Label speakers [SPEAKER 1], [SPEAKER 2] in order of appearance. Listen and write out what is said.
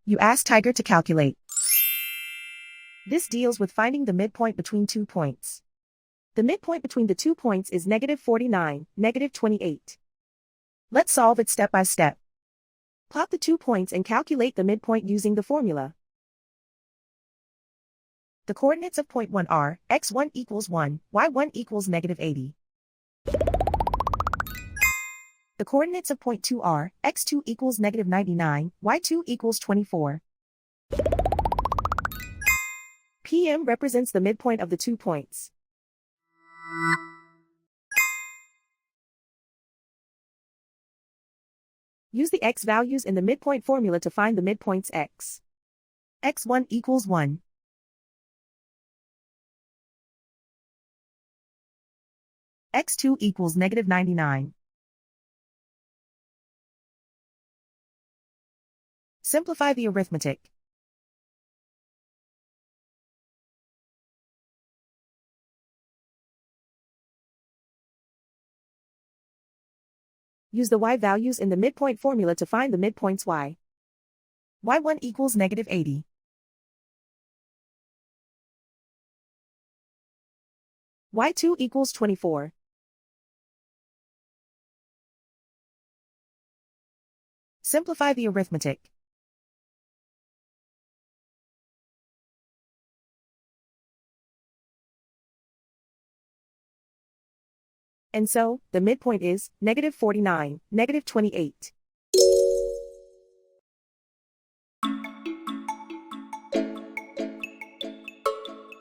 [SPEAKER 1] You ask Tiger to calculate. This deals with finding the midpoint between 2 points. The midpoint between the 2 points is -49, -28. Let's solve it step by step. Plot the 2 points and calculate the midpoint using the formula. The coordinates of point 1 are x1 equals 1, y1 equals -80. The coordinates of point 2 are x2 equals -99, y2 equals 24. PM represents the midpoint of the 2 points. Use the x values in the midpoint formula to find the midpoints x. x1 equals 1. x2 equals -99. Simplify the arithmetic. Use the y values in the midpoint formula to find the midpoints y. y1 equals -80. y2 equals 24. Simplify the arithmetic. And so, the midpoint is -49, -28.